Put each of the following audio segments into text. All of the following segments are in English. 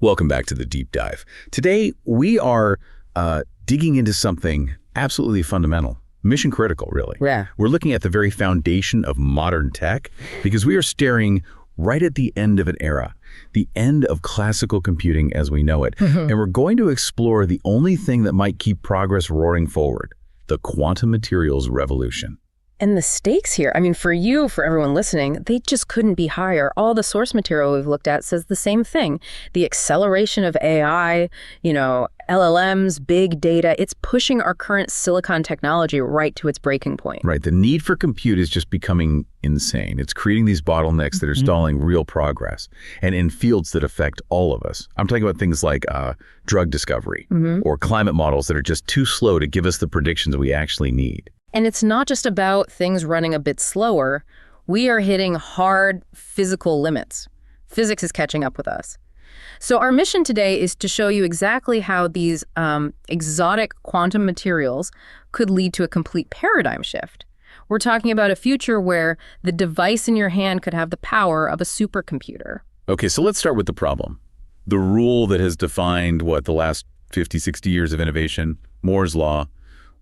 Welcome back to the Deep Dive. Today, we are digging into something absolutely fundamental, mission critical, really. Yeah. We're looking at the very foundation of modern tech because we are staring right at the end of an era, the end of classical computing as we know it. And we're going to explore the only thing that might keep progress roaring forward, the quantum materials revolution. And the stakes here, I mean, for everyone listening, they just couldn't be higher. All the source material we've looked at says the same thing. The acceleration of AI, LLMs, big data, it's pushing our current silicon technology right to its breaking point. Right. The need for compute is just becoming insane. It's creating these bottlenecks that are stalling real progress and in fields that affect all of us. I'm talking about things like drug discovery or climate models that are just too slow to give us the predictions we actually need. And it's not just about things running a bit slower. We are hitting hard physical limits. Physics is catching up with us. So our mission today is to show you exactly how these exotic quantum materials could lead to a complete paradigm shift. We're talking about a future where the device in your hand could have the power of a supercomputer. Okay, so let's start with the problem. The rule that has defined, the last 50, 60 years of innovation, Moore's Law.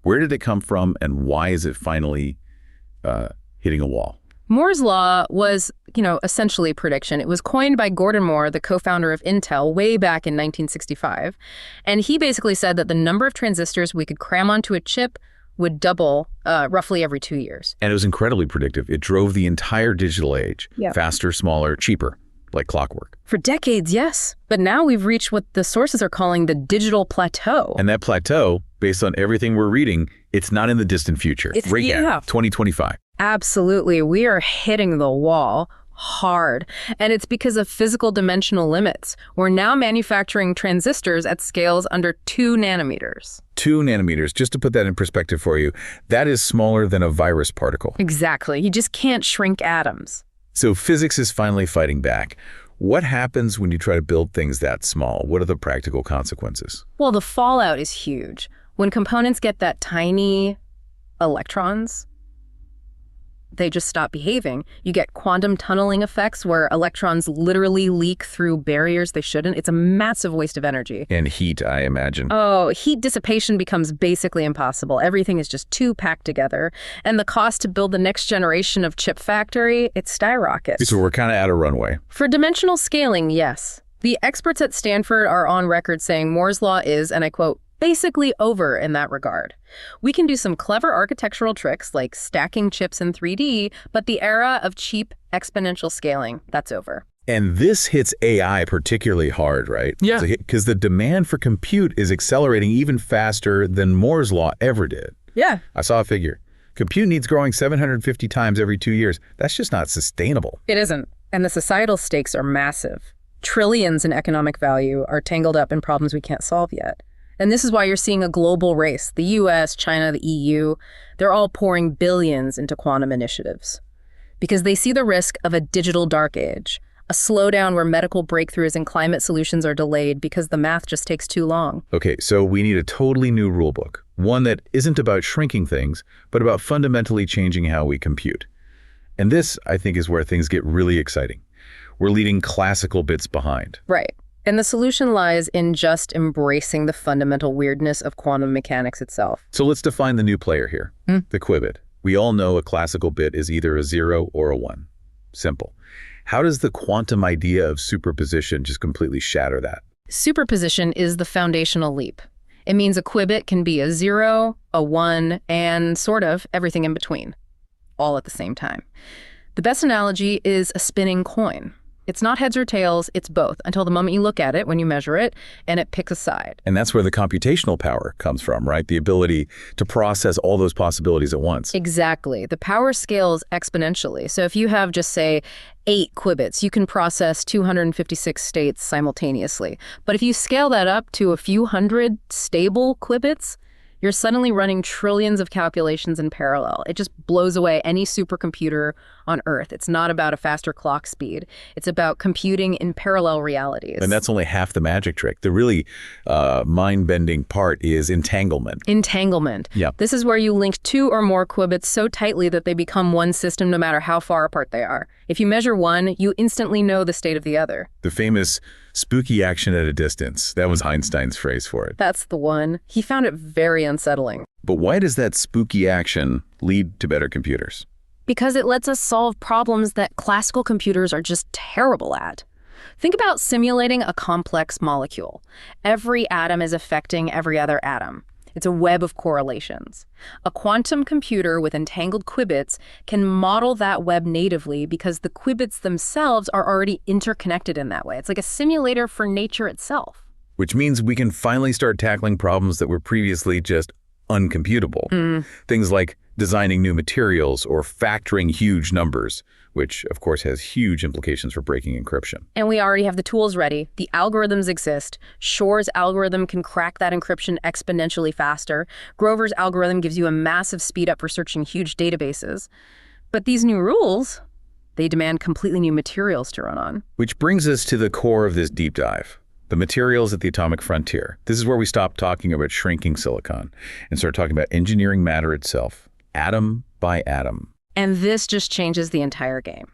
Where did it come from, and why is it finally hitting a wall? Moore's Law was, essentially a prediction. It was coined by Gordon Moore, the co-founder of Intel, way back in 1965. And he basically said that the number of transistors we could cram onto a chip would double roughly every 2 years. And it was incredibly predictive. It drove the entire digital age. Yeah. Faster, smaller, cheaper, like clockwork. For decades, yes. But now we've reached what the sources are calling the digital plateau. And that plateau, based on everything we're reading, it's not in the distant future. It's right now, 2025. Absolutely. We are hitting the wall hard. And it's because of physical dimensional limits. We're now manufacturing transistors at scales under 2 nanometers. 2 nanometers, just to put that in perspective for you, that is smaller than a virus particle. Exactly. You just can't shrink atoms. So physics is finally fighting back. What happens when you try to build things that small? What are the practical consequences? Well, the fallout is huge. When components get that tiny electrons, they just stop behaving. You get quantum tunneling effects where electrons literally leak through barriers they shouldn't. It's a massive waste of energy. And heat, I imagine. Oh, heat dissipation becomes basically impossible. Everything is just too packed together. And the cost to build the next generation of chip factory, it skyrockets. So we're kind of out of runway. For dimensional scaling, yes. The experts at Stanford are on record saying Moore's Law is, and I quote, basically over in that regard. We can do some clever architectural tricks like stacking chips in 3D, but the era of cheap exponential scaling, that's over. And this hits AI particularly hard, right? Yeah. Because the demand for compute is accelerating even faster than Moore's Law ever did. Yeah. I saw a figure. Compute needs growing 750 times every 2 years. That's just not sustainable. It isn't. And the societal stakes are massive. Trillions in economic value are tangled up in problems we can't solve yet. And this is why you're seeing a global race. The US, China, the EU, they're all pouring billions into quantum initiatives because they see the risk of a digital dark age, a slowdown where medical breakthroughs and climate solutions are delayed because the math just takes too long. Okay, so we need a totally new rule book, one that isn't about shrinking things, but about fundamentally changing how we compute. And this, I think, is where things get really exciting. We're leaving classical bits behind. Right. And the solution lies in just embracing the fundamental weirdness of quantum mechanics itself. So let's define the new player here, the qubit. We all know a classical bit is either a 0 or a 1. Simple. How does the quantum idea of superposition just completely shatter that? Superposition is the foundational leap. It means a qubit can be a 0, a 1, and sort of everything in between, all at the same time. The best analogy is a spinning coin. It's not heads or tails, it's both, until the moment you look at it, when you measure it, and it picks a side. And that's where the computational power comes from, right? The ability to process all those possibilities at once. Exactly. The power scales exponentially. So if you have just, say, 8 qubits, you can process 256 states simultaneously. But if you scale that up to a few hundred stable qubits, you're suddenly running trillions of calculations in parallel. It just blows away any supercomputer on Earth. It's not about a faster clock speed. It's about computing in parallel realities. And that's only half the magic trick. The really mind-bending part is entanglement. Entanglement. Yep. This is where you link 2 or more qubits so tightly that they become one system no matter how far apart they are. If you measure one, you instantly know the state of the other. The famous spooky action at a distance. That was Einstein's phrase for it. That's the one. He found it very unsettling. But why does that spooky action lead to better computers? Because it lets us solve problems that classical computers are just terrible at. Think about simulating a complex molecule. Every atom is affecting every other atom. It's a web of correlations. A quantum computer with entangled qubits can model that web natively because the qubits themselves are already interconnected in that way. It's like a simulator for nature itself. Which means we can finally start tackling problems that were previously just uncomputable. Things like designing new materials or factoring huge numbers, which of course has huge implications for breaking encryption. And we already have the tools ready. The algorithms exist. Shor's algorithm can crack that encryption exponentially faster. Grover's algorithm gives you a massive speed up for searching huge databases. But these new rules, they demand completely new materials to run on. Which brings us to the core of this deep dive. The materials at the atomic frontier. This is where we stop talking about shrinking silicon and start talking about engineering matter itself, atom by atom. And this just changes the entire game.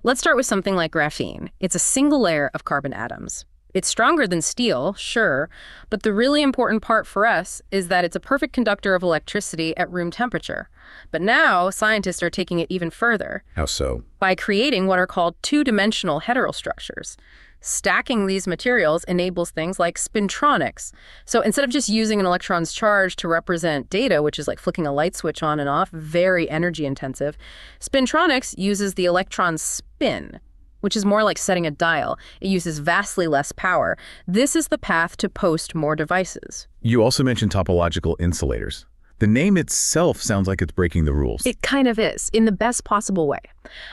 Let's start with something like graphene. It's a single layer of carbon atoms. It's stronger than steel, sure, but the really important part for us is that it's a perfect conductor of electricity at room temperature. But now scientists are taking it even further. How so? By creating what are called two-dimensional heterostructures. Stacking these materials enables things like spintronics. So instead of just using an electron's charge to represent data, which is like flicking a light switch on and off, very energy intensive, spintronics uses the electron's spin, which is more like setting a dial. It uses vastly less power. This is the path to post more devices. You also mentioned topological insulators. The name itself sounds like it's breaking the rules. It kind of is, in the best possible way.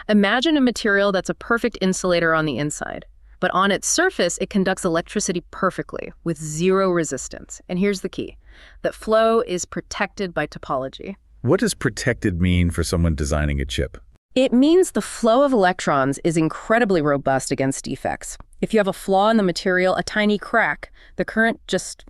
Imagine a material that's a perfect insulator on the inside. But on its surface, it conducts electricity perfectly, with zero resistance. And here's the key. That flow is protected by topology. What does protected mean for someone designing a chip? It means the flow of electrons is incredibly robust against defects. If you have a flaw in the material, a tiny crack, the current just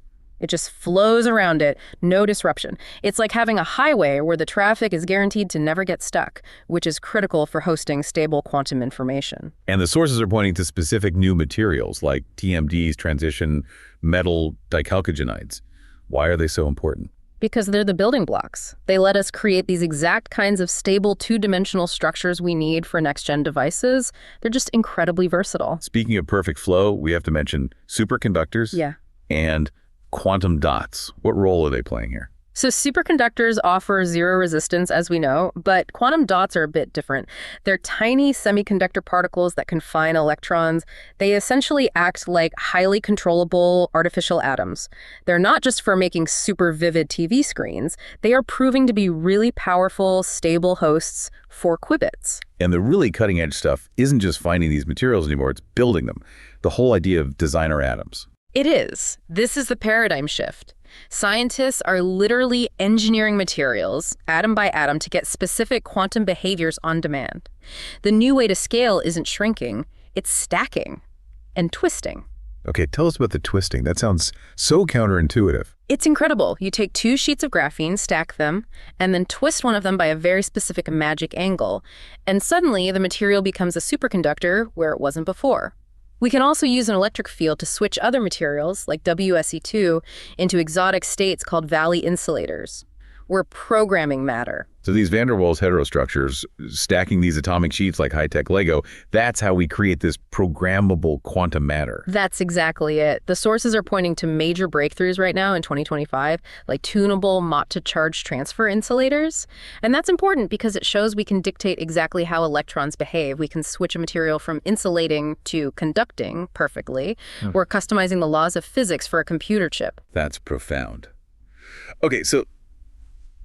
flows around it, no disruption. It's like having a highway where the traffic is guaranteed to never get stuck, which is critical for hosting stable quantum information. And the sources are pointing to specific new materials like TMDs, transition metal dichalcogenides. Why are they so important? Because they're the building blocks. They let us create these exact kinds of stable two-dimensional structures we need for next-gen devices. They're just incredibly versatile. Speaking of perfect flow, we have to mention superconductors and quantum dots. What role are they playing here? So superconductors offer zero resistance, as we know, but quantum dots are a bit different. They're tiny semiconductor particles that confine electrons. They essentially act like highly controllable artificial atoms. They're not just for making super vivid TV screens. They are proving to be really powerful, stable hosts for qubits. And the really cutting edge stuff isn't just finding these materials anymore, it's building them. The whole idea of designer atoms. It is. This is the paradigm shift. Scientists are literally engineering materials, atom by atom, to get specific quantum behaviors on demand. The new way to scale isn't shrinking, it's stacking and twisting. Okay, tell us about the twisting. That sounds so counterintuitive. It's incredible. You take two sheets of graphene, stack them, and then twist one of them by a very specific magic angle. And suddenly, the material becomes a superconductor where it wasn't before. We can also use an electric field to switch other materials, like WSE2, into exotic states called valley insulators. We're programming matter. So these van der Waals heterostructures, stacking these atomic sheets like high-tech Lego, that's how we create this programmable quantum matter. That's exactly it. The sources are pointing to major breakthroughs right now in 2025, like tunable Mott-to-charge transfer insulators. And that's important because it shows we can dictate exactly how electrons behave. We can switch a material from insulating to conducting perfectly. We're customizing the laws of physics for a computer chip. That's profound. Okay, so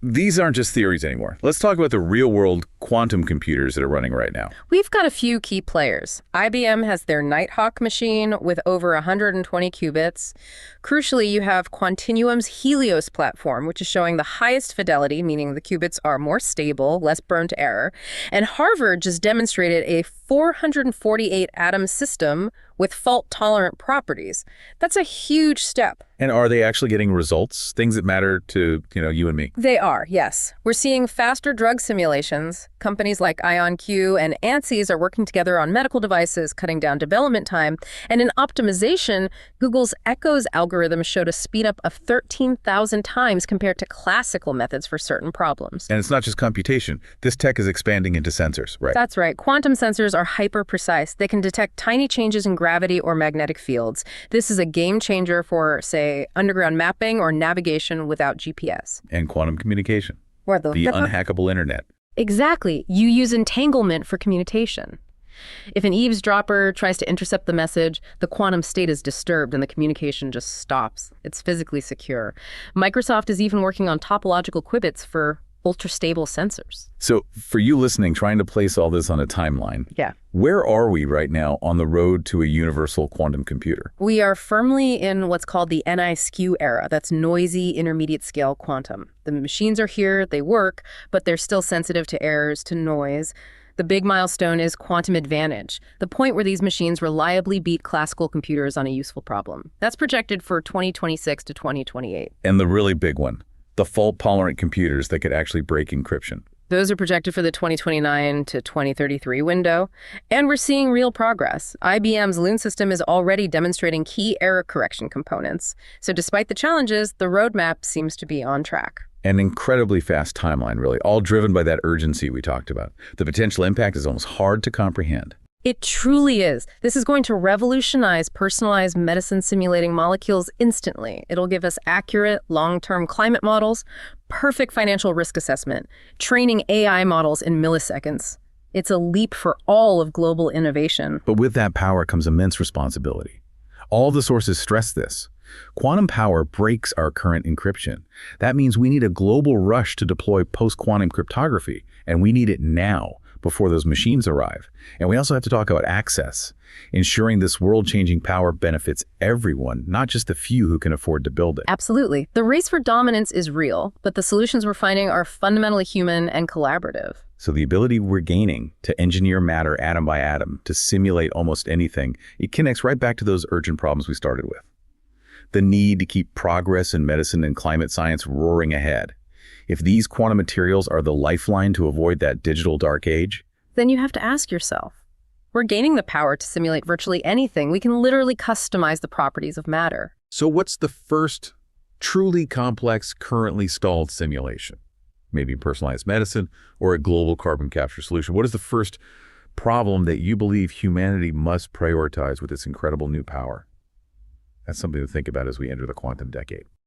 these aren't just theories anymore. Let's talk about the real-world quantum computers that are running right now. We've got a few key players. IBM has their Nighthawk machine with over 120 qubits. Crucially, you have Quantinuum's Helios platform, which is showing the highest fidelity, meaning the qubits are more stable, less prone to error. And Harvard just demonstrated a 448 atom system with fault-tolerant properties. That's a huge step. And are they actually getting results? Things that matter to, you and me? They are, yes. We're seeing faster drug simulations. Companies like IonQ and ANSYS are working together on medical devices, cutting down development time. And in optimization, Google's Echoes algorithm showed a speed up of 13,000 times compared to classical methods for certain problems. And it's not just computation. This tech is expanding into sensors, right? That's right. Quantum sensors are hyper-precise. They can detect tiny changes in gravity or magnetic fields. This is a game changer for, say, underground mapping or navigation without GPS. And quantum communication. Or the unhackable internet. Exactly. You use entanglement for communication. If an eavesdropper tries to intercept the message, the quantum state is disturbed and the communication just stops. It's physically secure. Microsoft is even working on topological qubits for ultra-stable sensors. So for you listening, trying to place all this on a timeline, where are we right now on the road to a universal quantum computer? We are firmly in what's called the NI-SKU era. That's noisy intermediate scale quantum. The machines are here, they work, but they're still sensitive to errors, to noise. The big milestone is quantum advantage, the point where these machines reliably beat classical computers on a useful problem. That's projected for 2026 to 2028. And the really big one, the fault-tolerant computers that could actually break encryption. Those are projected for the 2029 to 2033 window. And we're seeing real progress. IBM's Loon system is already demonstrating key error correction components. So despite the challenges, the roadmap seems to be on track. An incredibly fast timeline, really, all driven by that urgency we talked about. The potential impact is almost hard to comprehend. It truly is. This is going to revolutionize personalized medicine simulating molecules instantly. It'll give us accurate, long-term climate models, perfect financial risk assessment, training AI models in milliseconds. It's a leap for all of global innovation. But with that power comes immense responsibility. All the sources stress this. Quantum power breaks our current encryption. That means we need a global rush to deploy post-quantum cryptography, and we need it now, before those machines arrive. And we also have to talk about access, ensuring this world-changing power benefits everyone, not just the few who can afford to build it. Absolutely. The race for dominance is real, but the solutions we're finding are fundamentally human and collaborative. So the ability we're gaining to engineer matter atom by atom, to simulate almost anything, it connects right back to those urgent problems we started with. The need to keep progress in medicine and climate science roaring ahead. If these quantum materials are the lifeline to avoid that digital dark age, then you have to ask yourself, we're gaining the power to simulate virtually anything. We can literally customize the properties of matter. So what's the first truly complex, currently stalled simulation? Maybe personalized medicine or a global carbon capture solution. What is the first problem that you believe humanity must prioritize with this incredible new power? That's something to think about as we enter the quantum decade.